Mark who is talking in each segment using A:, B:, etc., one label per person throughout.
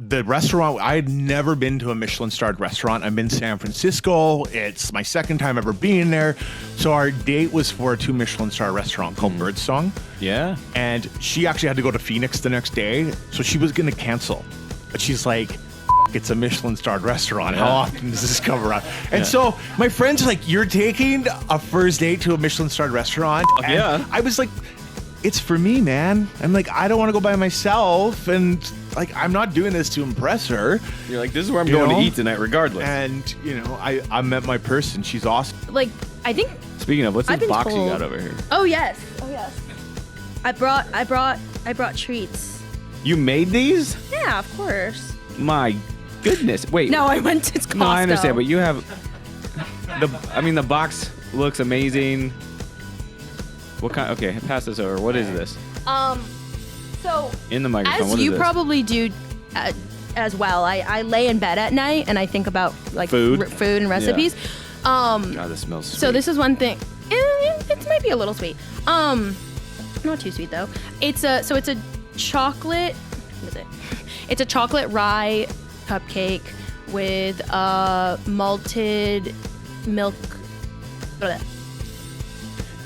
A: the restaurant, I had never been to a Michelin-starred restaurant. I'm in San Francisco. It's my second time ever being there. So our date was for a 2 Michelin-star restaurant called Birdsong.
B: Yeah.
A: And she actually had to go to Phoenix the next day. So she was going to cancel. But she's like, it's a Michelin-starred restaurant. How often does this come around? And so my friend's like, you're taking a first date to a Michelin-starred restaurant? And I was like, it's for me, man. I'm like, I don't want to go by myself. And like, I'm not doing this to impress her.
B: You're like, this is where I'm going to eat tonight regardless.
A: And, I met my person. She's awesome.
C: Like, I think...
B: Speaking of, what's this box you got over here?
C: Oh, yes. I brought treats.
B: You made these?
C: Yeah, of course.
B: My goodness. Wait.
C: No, I went to Costco.
B: No, I understand, but you have... the box looks amazing. What kind? Okay, pass this over. What is this?
C: So
B: in the microphone.
C: As you probably do as well, I lay in bed at night and I think about like food and recipes.
B: God, this smells sweet.
C: So this is one thing. It might be a little sweet. Not too sweet though. It's a chocolate. What is it? It's a chocolate rye cupcake with malted milk.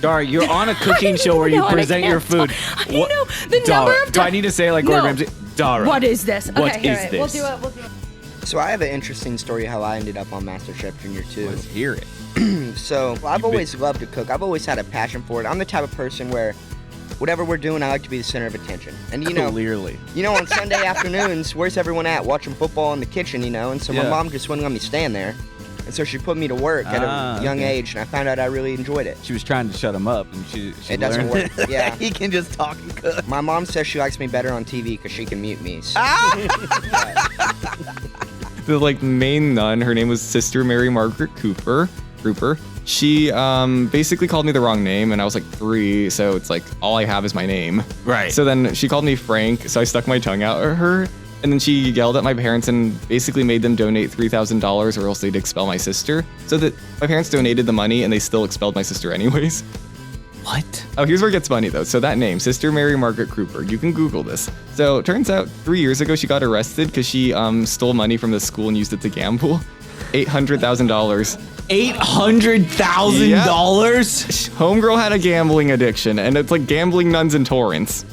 B: Dara, you're on a cooking show where you present your food.
C: I know the number of times.
B: Do I need to say like Gordon Ramsay? Dara.
C: What is this? Okay,
B: what is this?
C: We'll do it.
D: So I have an interesting story how I ended up on MasterChef Junior 2.
B: Let's hear it.
D: So I've always loved to cook. I've always had a passion for it. I'm the type of person where whatever we're doing, I like to be the center of attention. And
B: clearly,
D: on Sunday afternoons, where's everyone at? Watching football in the kitchen, And so my mom just wouldn't let me stand there. And so she put me to work at a young age, and I found out I really enjoyed it.
B: She was trying to shut him up, and she
D: it doesn't work. Yeah,
B: he can just talk and cook.
D: My mom says she likes me better on TV because she can mute me. So.
E: The main nun, her name was Sister Mary Margaret Cooper. She basically called me the wrong name, and I was 3, so it's all I have is my name.
B: Right.
E: So then she called me Frank, so I stuck my tongue out at her. And then she yelled at my parents and basically made them donate $3,000 or else they'd expel my sister. So that my parents donated the money and they still expelled my sister anyways.
B: What?
E: Oh, here's where it gets funny though. So that name, Sister Mary Margaret Cooper, you can Google this. So it turns out 3 years ago she got arrested because she stole money from the school and used it to gamble. $800,000.
B: $800,000?
E: Yep. Homegirl had a gambling addiction and it's like gambling nuns in Torrance.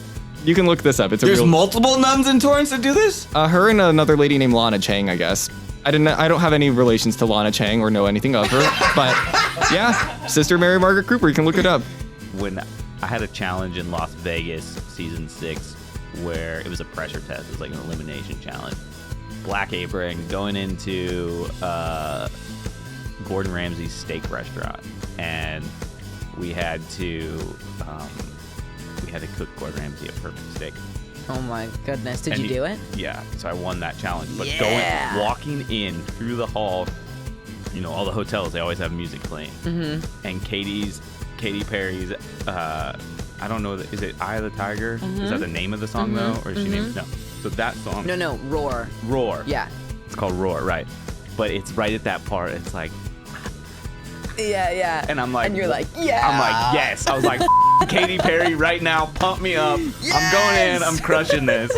E: You can look this up.
B: There's multiple nuns in Torrance that do this?
E: Her and another lady named Lana Chang, I guess. I don't have any relations to Lana Chang or know anything of her, but yeah, Sister Mary Margaret Cooper. You can look it up.
F: When I had a challenge in Las Vegas, season 6, where it was a pressure test. It was like an elimination challenge. Black apron going into Gordon Ramsay's steak restaurant, and we had to cook Gordon Ramsay a perfect steak.
G: Oh my goodness! Did you do it?
F: Yeah, so I won that challenge. But walking in through the hall, all the hotels, they always have music playing. Mm-hmm. And Katy Perry's, I don't know, is it Eye of the Tiger? Mm-hmm. Is that the name of the song though, or is she named? No. So that song.
G: No, Roar.
F: Roar.
G: Yeah.
F: It's called Roar, right? But it's right at that part. It's like.
G: Yeah.
F: And I'm like.
G: And you're like, yeah.
F: I'm like, yes. I was like, Katy Perry right now, pump me up. Yes! I'm going in. I'm crushing this.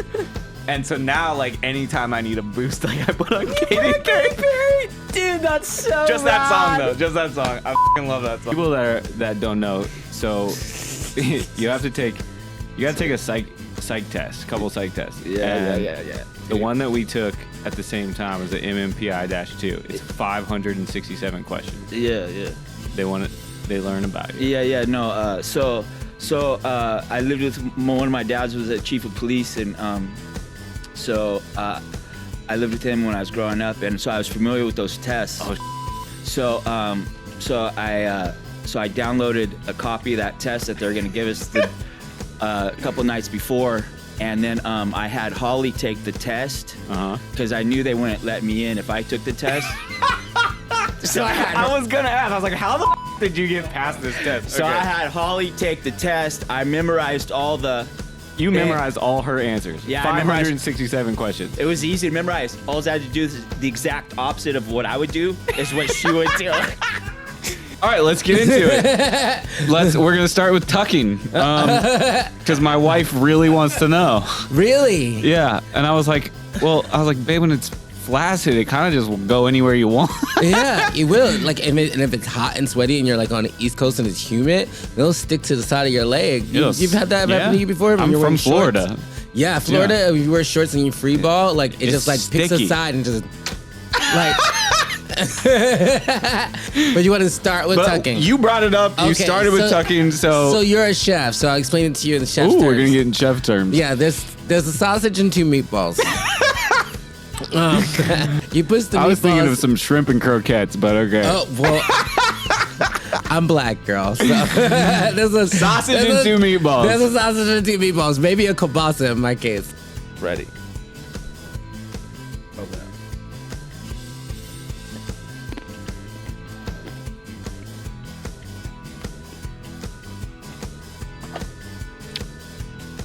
F: And so now, anytime I need a boost, I put on Katy Perry.
G: Dude, that's so
F: Just
G: rad.
F: that song, though. Just that song. I f***ing love that song.
B: People that don't know, so you got to take a psych test, a couple psych tests.
E: Yeah.
B: The one that we took at the same time was the MMPI-2. It's 567 questions.
H: Yeah.
B: They learn about you.
H: Yeah. No. So I lived with one of my dads was a chief of police, and so I lived with him when I was growing up, and so I was familiar with those tests.
B: Oh.
H: So I downloaded a copy of that test that they're gonna give us a couple nights before. And then I had Holly take the test because I knew they wouldn't let me in if I took the test.
B: So I was gonna ask. I was like, how the f did you get past this test?
H: So I had Holly take the test. I memorized all the.
B: You memorized all her answers.
H: Yeah,
B: 567 questions.
H: It was easy to memorize. All I had to do is the exact opposite of what I would do is what she would do.
B: All right, let's get into it. We're gonna start with tucking, because my wife really wants to know.
G: Really?
B: Yeah, and I was like, Well, I was like, babe, when it's flaccid, it kind of just will go anywhere you want.
I: Yeah, it will. Like, and if it's hot and sweaty and you're like on the East Coast and it's humid, it'll stick to the side of your leg. You've had that happen to you before? When
B: I'm
I: you're
B: from
I: wearing
B: Florida.
I: Shorts? Yeah, Florida.
B: Yeah.
I: If you wear shorts and you free ball, like it
B: It's
I: just like picks
B: sticky.
I: a side and just like. But you want to start with
B: But
I: tucking.
B: you brought it up. You
I: Okay,
B: started with tucking,
I: So you're a chef, so I'll explain it to you in the chef's terms.
B: we're gonna get in chef terms.
I: Yeah, there's a sausage and 2 meatballs. You put the
B: I was thinking
I: meatballs-
B: of some shrimp and croquettes, but okay.
I: Oh well, I'm black, girl. So there's a
B: Sausage
I: there's
B: and
I: a-
B: 2 meatballs.
I: There's a sausage and 2 meatballs. Maybe a kielbasa in my case.
F: Ready.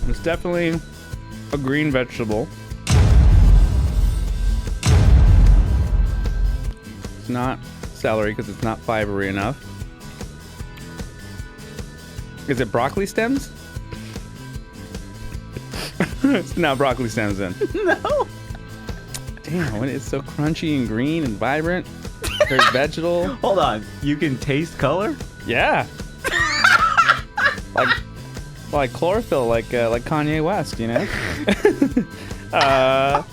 J: It's definitely a green vegetable. It's not celery because it's not fibery enough. Is it broccoli stems? It's not broccoli stems then.
F: No.
J: Damn, when it's so crunchy and green and vibrant. There's vegetable.
F: Hold on. You can taste color?
J: Yeah. like chlorophyll, like Kanye West, you know?
B: I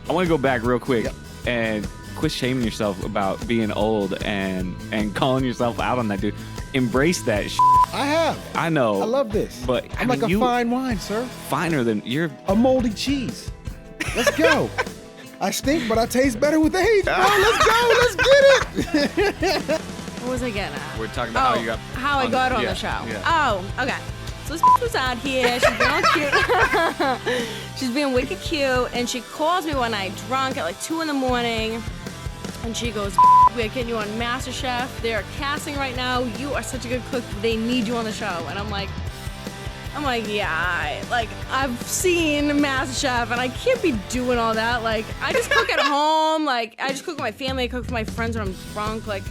B: want to go back real quick and quit shaming yourself about being old and calling yourself out on that, dude. Embrace that shit.
K: I have.
B: I know.
K: I love this.
B: But
K: I'm like a fine wine, sir.
B: Finer than you're.
K: A moldy cheese. Let's go. I stink, but I taste better with age, bro. Let's go. Let's get it.
C: What was I getting at?
B: We're talking about how you got.
C: How I got on the show.
B: Yeah.
C: Oh, okay. So this was out here. She's being all cute. She's being wicked cute, and she calls me one night drunk at like 2 a.m. And she goes, "We're getting you on MasterChef. They're casting right now. You are such a good cook. They need you on the show." And I'm like, yeah, like I've seen MasterChef, and I can't be doing all that. Like I just cook at home. Like I just cook with my family. I cook for my friends when I'm drunk. Like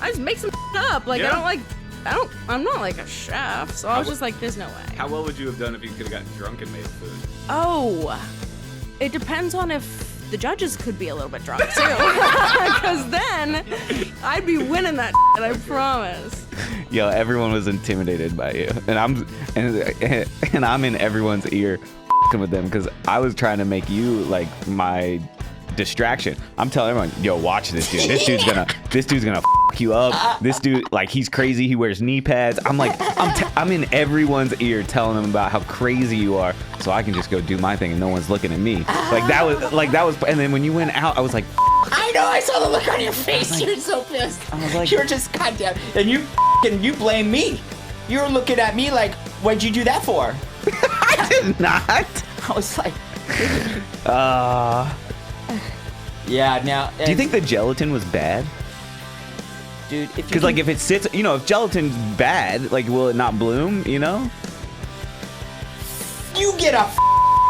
C: I just make some up. Like I'm not like a chef. So I was just like, there's no way.
B: How well would you have done if you could have gotten drunk and made food?
C: Oh, it depends on if the judges could be a little bit drunk too, because then I'd be winning that shit, I promise.
F: Yo, everyone was intimidated by you, and I'm in everyone's ear with them because I was trying to make you like my distraction. I'm telling everyone, yo, watch this dude. This dude's gonna f you up. This dude, like, he's crazy. He wears knee pads. I'm like, I'm in everyone's ear telling them about how crazy you are, so I can just go do my thing and no one's looking at me. That was. And then when you went out, I was like,
G: I know, I saw the look on your face. You're so pissed.
F: I was like,
G: You're just goddamn. And you blame me. You were looking at me like, what'd you do that for?
F: I did not.
G: I was like, yeah. Now,
F: Do you think the gelatin was bad?
G: dude?
F: Because like if it sits, if gelatin's bad, like will it not bloom?
G: you get a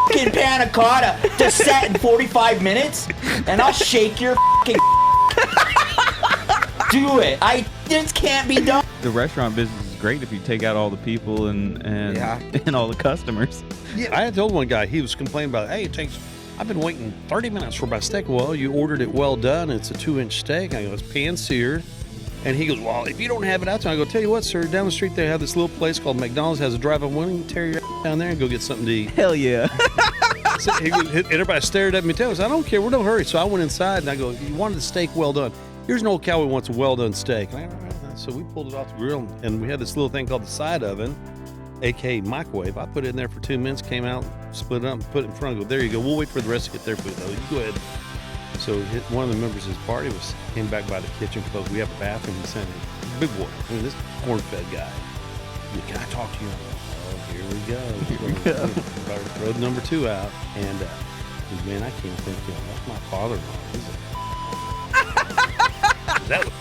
G: fucking panna cotta to set in 45 minutes, and I'll shake your fucking. Do it. This can't be done.
F: The restaurant business is great if you take out all the people and and all the customers.
L: Yeah, I had told one guy, he was complaining about, hey, I've been waiting 30 minutes for my steak. Well, you ordered it well done. It's a 2-inch steak. I go, it's pan-seared. And he goes, well, if you don't have it out there, I go, tell you what, sir, down the street they have this little place called McDonald's, has a drive-up window. You can tear your down there and go get something to eat.
F: Hell yeah.
L: So everybody stared at me too. I said, I don't care, we're no hurry. So I went inside and I go, you wanted the steak well done. Here's an old cow who wants a well done steak. So we pulled it off the grill and we had this little thing called the side oven, aka microwave. I put it in there for 2 minutes, came out, split it up, and put it in front. I go, there you go. We'll wait for the rest to get their food though. You go ahead. So one of the members of his party came back by the kitchen because we have a bathroom. He sent a big boy. I mean, this corn-fed guy. Can I talk to you? Oh, here we go. Road number 2 out, and man, I can't think. That's my father-in-law. That was